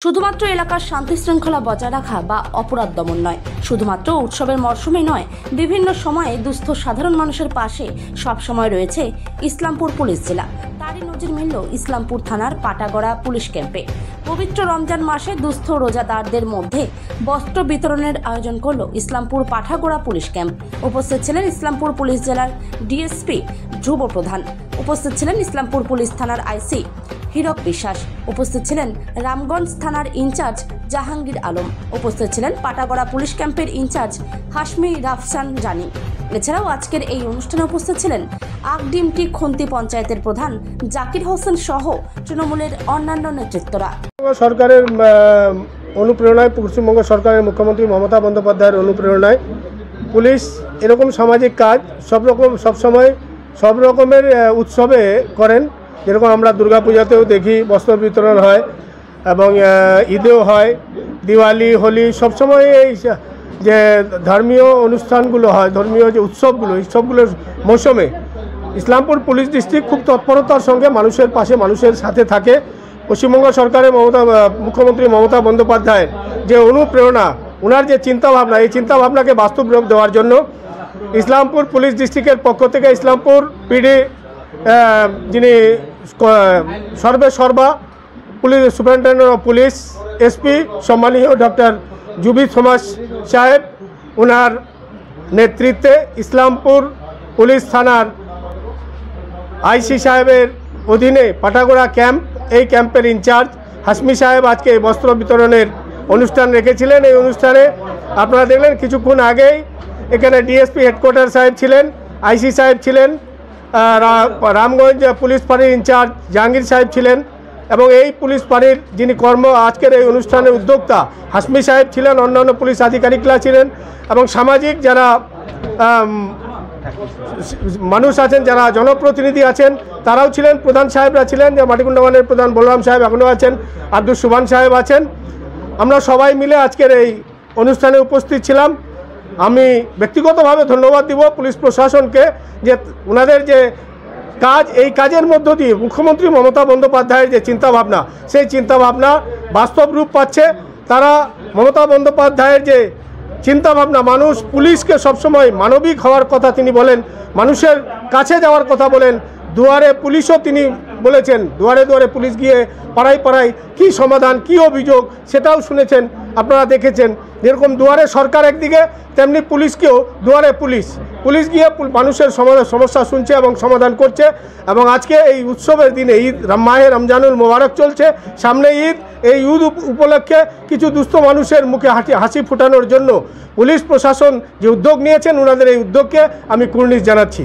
শুধুমাত্র এলাকার শান্তি শৃঙ্খলা বজায় রাখা বা অপরাধ দমন নয়, শুধুমাত্র উৎসবের মরশুমে নয়, বিভিন্ন সময়ে দুস্থ সাধারণ মানুষের পাশে সবসময় রয়েছে ইসলামপুর পুলিশ জেলা। তারই নজির মিলল ইসলামপুর থানার পাটাগড়া পুলিশ ক্যাম্পে। পবিত্র রমজান মাসে দুস্থ রোজাদারদের মধ্যে বস্ত্র বিতরণের আয়োজন করল ইসলামপুর পাটাগড়া পুলিশ ক্যাম্প। উপস্থিত ছিলেন ইসলামপুর পুলিশ জেলার ডিএসপি ধ্রুব প্রধান, উপস্থিত ছিলেন ইসলামপুর পুলিশ থানার আইসি হীরক বিশ্বাস, উপস্থিত ছিলেন রামগঞ্জ থানার ইনচার্জ জাহাঙ্গীর আলম, উপস্থিত ছিলেন পাটাগড়া পুলিশ ক্যাম্পের ইনচার্জ হাশমি রাফসান জানি। এছাড়াও আজকের এই অনুষ্ঠানে উপস্থিত ছিলেন আগডিমটি খন্তি পঞ্চায়েতের প্রধান জাকির হোসেন সহ তৃণমূলের অন্যান্য নেতৃত্বরা। সরকারের অনুপ্রেরণায়, পশ্চিমবঙ্গ সরকারের মুখ্যমন্ত্রী মমতা বন্দ্যোপাধ্যায়ের অনুপ্রেরণায় পুলিশ এরকম সামাজিক কাজ সবসময় সব রকমের উৎসবে করেন। যেরকম আমরা দুর্গাপূজাতেও দেখি বস্ত্র বিতরণ হয় এবং ঈদেও হয়, দিওয়ালি, হোলি, সবসময় এই যে ধর্মীয় অনুষ্ঠানগুলো হয়, ধর্মীয় যে উৎসবগুলোর মৌসুমে ইসলামপুর পুলিশ ডিস্ট্রিক্ট খুব তৎপরতার সঙ্গে মানুষের পাশে, মানুষের সাথে থাকে। পশ্চিমবঙ্গ সরকারের মুখ্যমন্ত্রী মমতা বন্দ্যোপাধ্যায়ের যে অনুপ্রেরণা, ওনার যে চিন্তাভাবনা, এই চিন্তাভাবনাকে বাস্তব রূপ দেওয়ার জন্য ইসলামপুর পুলিশ ডিস্ট্রিক্টের পক্ষ থেকে ইসলামপুর পিডি যিনি সর্বা police superintendent of police SP সম্মানীয় ডক্টর জুবি থমাস সাহেব, ওনার নেতৃত্বে ইসলামপুর পুলিশ থানার আইসি সাহেবের অধীনে পাটাগড়া ক্যাম্প, এই ক্যাম্পের ইনচার্জ হাশমি সাহেব আজকে বস্ত্র বিতরণের অনুষ্ঠান রেখেছিলেন। এই অনুষ্ঠানে আপনারা দেখলেন কিছুক্ষণ আগেই এখানে ডিএসপি হেডকোয়ার্টার সাহেব ছিলেন, আইসি সাহেব ছিলেন, রামগঞ্জ পুলিশ ফাঁড়ির ইনচার্জ জাহাঙ্গীর সাহেব ছিলেন এবং এই পুলিশ ফাঁড়ির যিনি আজকের এই অনুষ্ঠানের উদ্যোক্তা হাশমি সাহেব ছিলেন, অন্যান্য পুলিশ আধিকারিকরা ছিলেন এবং সামাজিক যারা মানুষ আছেন, যারা জনপ্রতিনিধি আছেন তারাও ছিলেন, প্রধান সাহেবরা ছিলেন, যে মাটিকুন্ডা ওয়ানের প্রধান বলরাম সাহেব এখনও আছেন, আব্দুল সুবহান সাহেব আছেন। আমরা সবাই মিলে আজকের এই অনুষ্ঠানে উপস্থিত ছিলাম। আমি ব্যক্তিগতভাবে ধন্যবাদ দিব পুলিশ প্রশাসনকে, যে ওনাদের যে কাজ, এই কাজের মধ্য দিয়ে মুখ্যমন্ত্রী মমতা বন্দ্যোপাধ্যায়ের যে চিন্তাভাবনা, সেই চিন্তাভাবনা বাস্তব রূপ পাচ্ছে। তারা মমতা বন্দ্যোপাধ্যায়ের যে চিন্তাভাবনা, মানুষ পুলিশকে সবসময় মানবিক হওয়ার কথা তিনি বলেন, মানুষের কাছে যাওয়ার কথা বলেন। দুয়ারে পুলিশও তিনি বলেছেন, দুয়ারে দুয়ারে পুলিশ গিয়ে পাড়ায় পাড়ায় কী সমাধান, কী অভিযোগ সেটাও শুনেছেন, আপনারা দেখেছেন। যেরকম দুয়ারে সরকার একদিকে, তেমনি পুলিশকেও দুয়ারে পুলিশ গিয়ে মানুষের সমস্যা শুনছে এবং সমাধান করছে। এবং আজকে এই উৎসবের দিনে ঈদ মাহে রমজানুল মোবারক চলছে, সামনে ঈদ, এই ঈদ উপলক্ষে কিছু দুস্থ মানুষের মুখে হাসি ফোটানোর জন্য পুলিশ প্রশাসন যে উদ্যোগ নিয়েছেন, ওনাদের এই উদ্যোগকে আমি কুর্নিশ জানাচ্ছি।